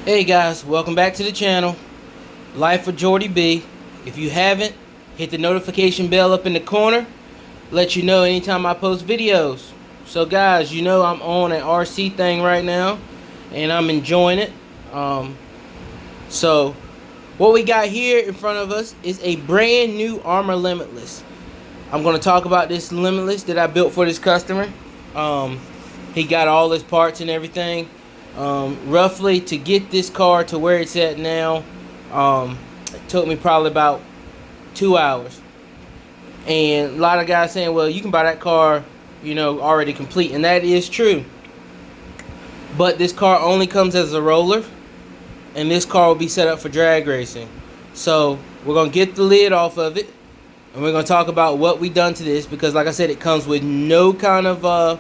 Hey guys, welcome back to the channel. Life of Jordy B. If you haven't, hit the notification bell up in the corner. Let you know anytime I post videos. So guys, you know I'm on an RC thing right now, and I'm enjoying it. So what we got here in front of us is a brand new Arrma Limitless. I'm going to talk about this Limitless that I built for this customer. He got all his parts and everything. Roughly to get this car to where it's at now, it took me probably about 2 hours. And a lot of guys saying, well, you can buy that car, you know, already complete, and that is true. But this car only comes as a roller, and this car will be set up for drag racing. So we're gonna get the lid off of it, and we're gonna talk about what we done to this, because like I said, it comes with no kind of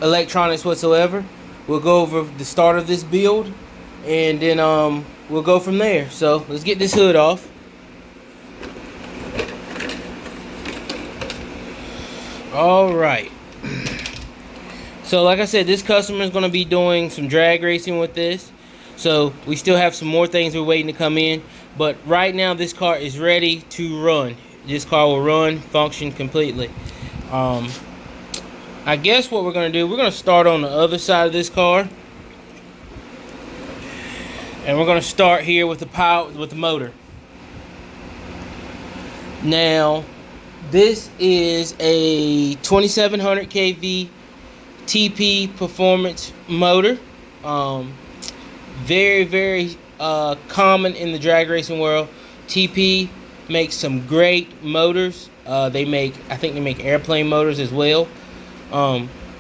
electronics whatsoever. We'll go over the start of this build, and then we'll go from there. So let's get this hood off. All right. So like I said, this customer is going to be doing some drag racing with this. So we still have some more things we're waiting to come in. But right now this car is ready to run. This car will run, function completely. I guess what we're going to do, we're going to start on the other side of this car. And we're going to start here with the power, with the motor. Now, this is a 2700 kV TP performance motor. Very common in the drag racing world. TP makes some great motors. I think they make airplane motors as well.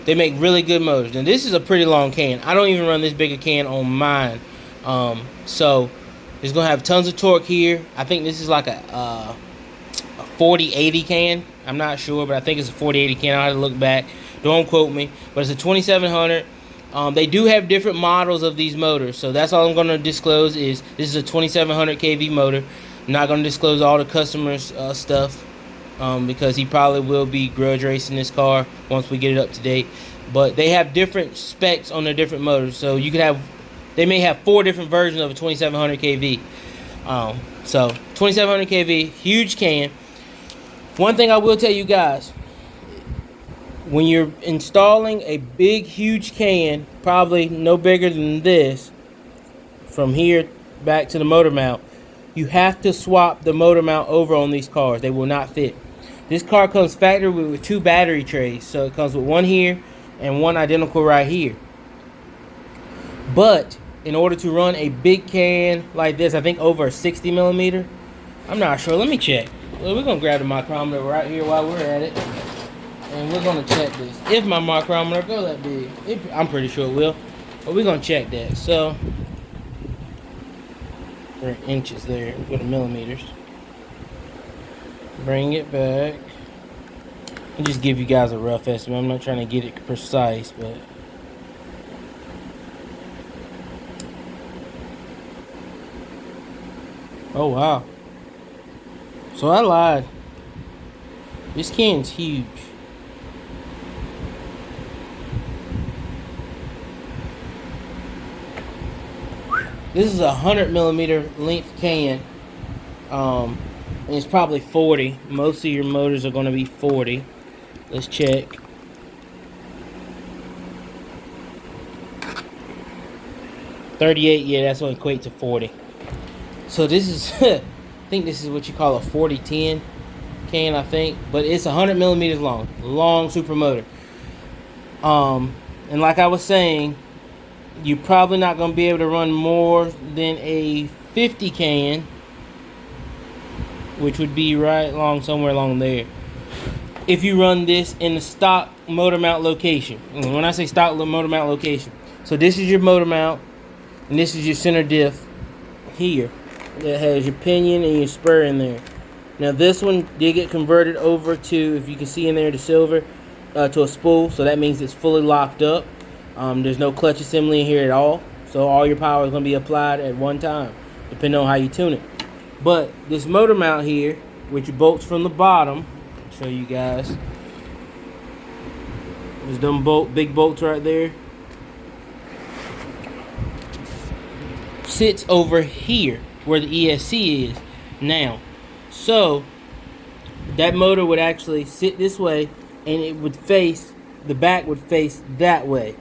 They make really good motors. And this is a pretty long can. I don't even run this big a can on mine. So it's gonna have tons of torque here. I think this is like a 4080 can. I'm not sure, but I think it's a 4080 can. I'll have to look back. Don't quote me. But it's a 2700. They do have different models of these motors. So that's all I'm gonna disclose is this is a 2700 kV motor. I'm not gonna disclose all the customers' stuff. Because he probably will be grudge racing this car once we get it up to date. But they have different specs on their different motors. So you could have, they may have 4 different versions of a 2700 kV. So 2700 kV, huge can. One thing I will tell you guys, when you're installing a big, huge can, probably no bigger than this, from here back to the motor mount, you have to swap the motor mount over on these cars. They will not fit. This car comes factory with 2 battery trays. So it comes with one here and one identical right here. But in order to run a big can like this, I think over a 60 millimeter, I'm not sure. Let me check. Well, we're going to grab the micrometer right here while we're at it. And we're going to check this. If my micrometer go that big. I'm pretty sure it will. But we're going to check that. So we're in inches there. Go to millimeters. Bring it back. I'll just give you guys a rough estimate. I'm not trying to get it precise, but oh wow. So I lied. This can's huge. This is a 100 millimeter length can. And it's probably 40. Most of your motors are going to be 40. Let's check. .38, yeah, that's going to equate to 40. So this is, I think this is what you call a 4010 can, I think. But it's 100 millimeters long. Long super motor. And like I was saying, you're probably not going to be able to run more than a 50 can, which would be right along somewhere along there, if you run this in the stock motor mount location. And when I say stock motor mount location, so this is your motor mount, and this is your center diff here that has your pinion and your spur in there. Now this one did get converted over to, if you can see in there, the silver, to a spool, so that means it's fully locked up. There's no clutch assembly in here at all, so all your power is going to be applied at one time, depending on how you tune it. But this motor mount here, which bolts from the bottom, I'll show you guys. There's them big bolts right there. sits over here where the ESC is now. So that motor would actually sit this way, and it would face, the back would face that way.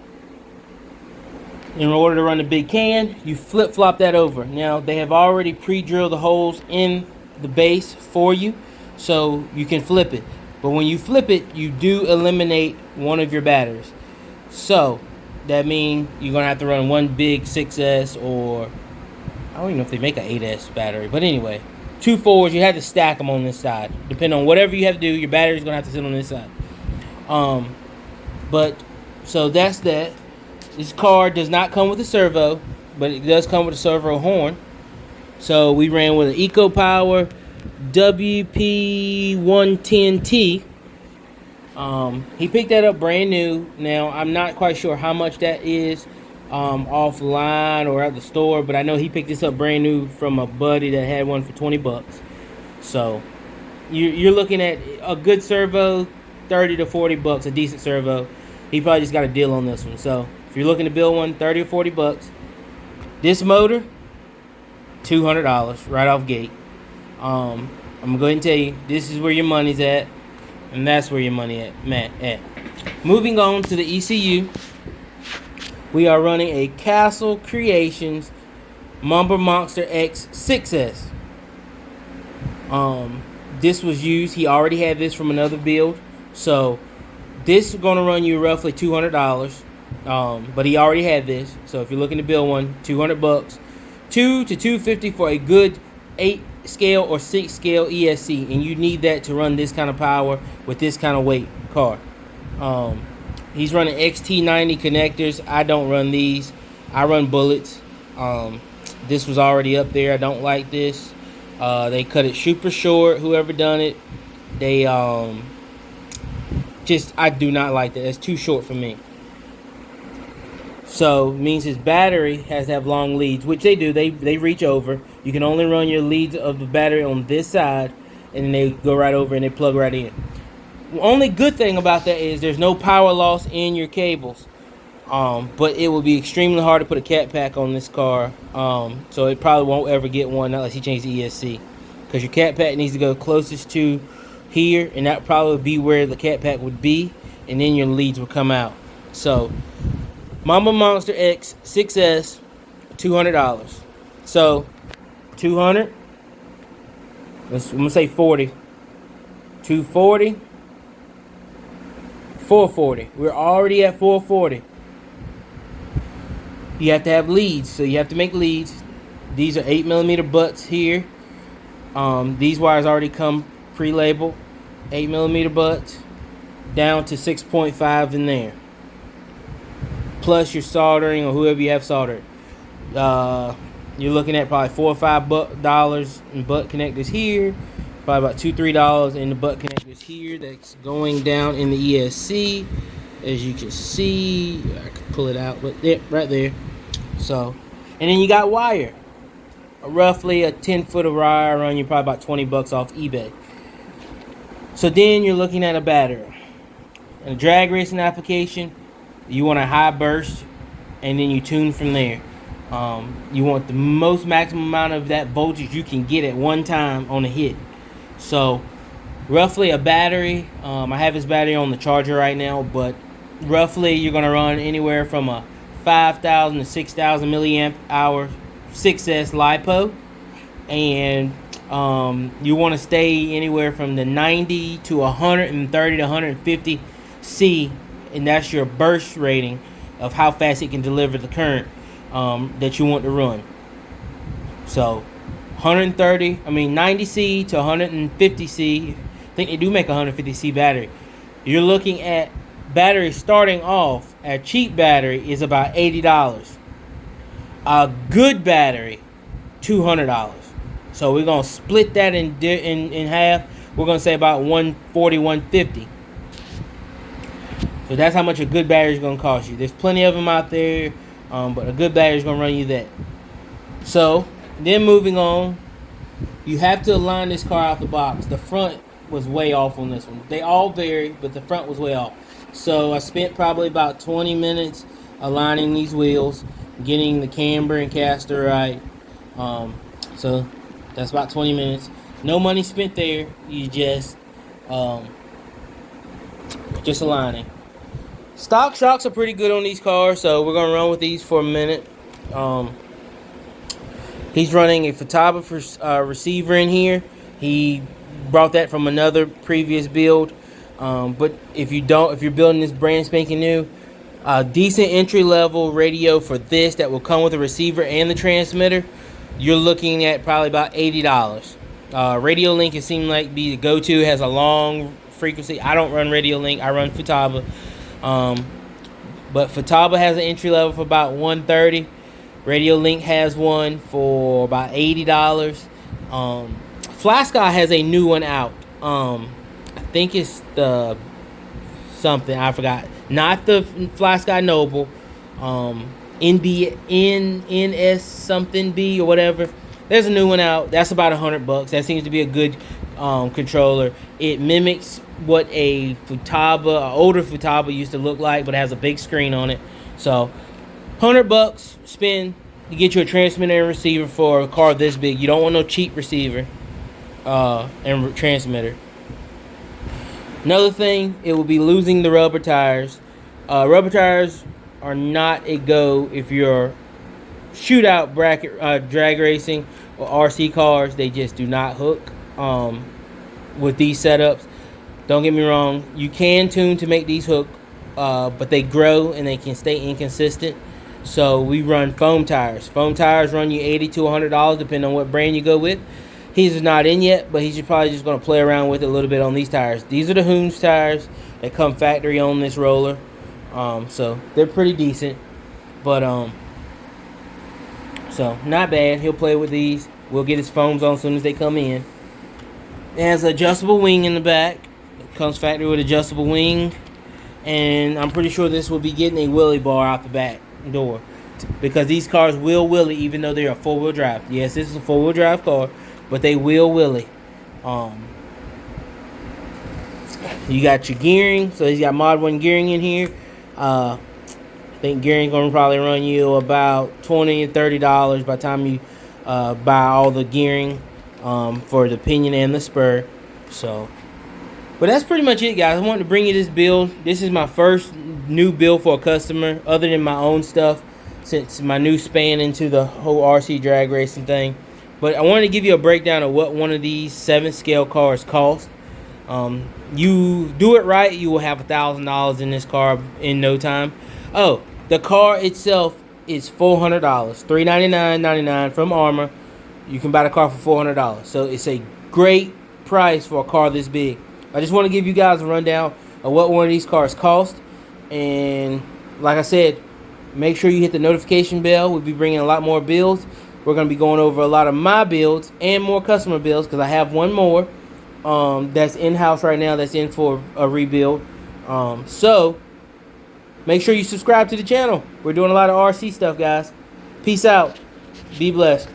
In order to run the big can, you flip-flop that over. Now, they have already pre-drilled the holes in the base for you, so you can flip it. But when you flip it, you do eliminate one of your batteries. So that means you're going to have to run one big 6S, or I don't even know if they make an 8S battery. But anyway, 2 4s, you have to stack them on this side. Depending on whatever you have to do, your battery's going to have to sit on this side. But, so that's that. This car does not come with a servo, but it does come with a servo horn. So we ran with an EcoPower WP110T. He picked that up brand new. Now, I'm not quite sure how much that is offline or at the store, but I know he picked this up brand new from a buddy that had one for 20 bucks. So you're looking at a good servo, 30 to 40 bucks, a decent servo. He probably just got a deal on this one. So if you're looking to build one, 30 or 40 bucks. This motor, $200 right off gate. I'm going to go ahead and tell you, this is where your money's at, and that's where your money at. Moving on to the ECU, we are running a Castle Creations Mamba Monster X 6S. This was used. He already had this from another build, so this is going to run you roughly $200. But he already had this, so if you're looking to build one, 200 bucks, 2 to 250 for a good 8 scale or 6 scale ESC, and you need that to run this kind of power with this kind of weight car. He's running XT90 connectors. I don't run these. I run bullets. This was already up there. I don't like this. They cut it super short. Whoever done it, they I do not like that. It's too short for me. So, means his battery has to have long leads, which they do. They reach over. You can only run your leads of the battery on this side, and then they go right over and they plug right in. The only good thing about that is there's no power loss in your cables. But it will be extremely hard to put a cat pack on this car. So it probably won't ever get one unless he changes the ESC. Because your cat pack needs to go closest to here, and that probably would be where the cat pack would be, and then your leads will come out. So Mamba Monster X 6S, $200. So 200. I'm gonna say 40. 240. 440. We're already at 440. You have to have leads, so you have to make leads. These are 8mm butts here. These wires already come pre-labeled. 8mm butts down to 6.5 in there. Plus your soldering or whoever you have soldered. You're looking at probably $4 or $5 in butt connectors here. Probably about $2-3 in the butt connectors here. That's going down in the ESC. As you can see, I can pull it out, but there, right there. So, and then you got wire. Roughly a 10-foot of wire run you probably about 20 bucks off eBay. So then you're looking at a battery. In a drag racing application, you want a high burst, and then you tune from there. You want the most maximum amount of that voltage you can get at one time on a hit. So roughly a battery, I have this battery on the charger right now, but roughly you're going to run anywhere from a 5,000 to 6,000 milliamp hour 6S LiPo, and you want to stay anywhere from the 90 to 130 to 150 C, and that's your burst rating of how fast it can deliver the current that you want to run. So 90 C to 150 C. I think they do make a 150 C battery. You're looking at battery starting off at cheap battery is about $80. A good battery, $200. So we're gonna split that in half. We're gonna say about 140, 150. So that's how much a good battery is gonna cost you. There's plenty of them out there, but a good battery is gonna run you that. So then moving on, you have to align this car out the box. The front was way off on this one. They all vary, but the front was way off. So I spent probably about 20 minutes aligning these wheels, getting the camber and caster right. So that's about 20 minutes. No money spent there. You just aligning. Stock shocks are pretty good on these cars, so we're gonna run with these for a minute. He's running a photographer's receiver in here. He brought that from another previous build. But if you're building this brand spanking new, decent entry level radio for this that will come with the receiver and the transmitter, you're looking at probably about $80. Radio Link it seems like be the go-to. Has a long frequency. I don't run Radio Link. I run Futaba. But Futaba has an entry level for about $130. Radio Link has one for about $80. Fly Sky has a new one out. I think it's the something I forgot. Not the Fly Sky Noble. NS something B or whatever. There's a new one out. That's about $100. That seems to be a good controller. It mimics what a Futaba, an older Futaba used to look like, but it has a big screen on it. So $100 spend to get you a transmitter and receiver for a car this big. You don't want no cheap receiver and transmitter. Another thing, it will be losing the rubber tires. Rubber tires are not a go if you're shootout bracket drag racing or RC cars. They just do not hook with these setups. Don't get me wrong, you can tune to make these hook, but they grow and they can stay inconsistent. So we run foam tires. Foam tires run you $80 to $100 depending on what brand you go with. He's not in yet, but he's probably just going to play around with it a little bit on these tires. These are the Hoons tires that come factory on this roller. So they're pretty decent, but so not bad. He'll play with these. We'll get his foams on as soon as they come in. It has an adjustable wing in the back. It comes factory with adjustable wing, and I'm pretty sure this will be getting a wheelie bar out the back door because these cars will wheelie even though they're a four-wheel drive. Yes, this is a four-wheel drive car, but they will wheelie. You got your gearing, so he's got Mod 1 gearing in here. I think gearing's gonna probably run you about $20 to $30 by the time you buy all the gearing for the pinion and the spur. So, but that's pretty much it, guys. I wanted to bring you this build. This is my first new build for a customer, other than my own stuff, since my new span into the whole RC drag racing thing. But I wanted to give you a breakdown of what one of these 7 scale cars cost. You do it right, you will have $1,000 in this car in no time. Oh, the car itself is $400, $399.99 from Arrma. You can buy the car for $400. So it's a great price for a car this big. I just want to give you guys a rundown of what one of these cars cost. And like I said, make sure you hit the notification bell. We'll be bringing a lot more builds. We're going to be going over a lot of my builds and more customer builds because I have one more that's in-house right now that's in for a rebuild. So make sure you subscribe to the channel. We're doing a lot of RC stuff, guys. Peace out. Be blessed.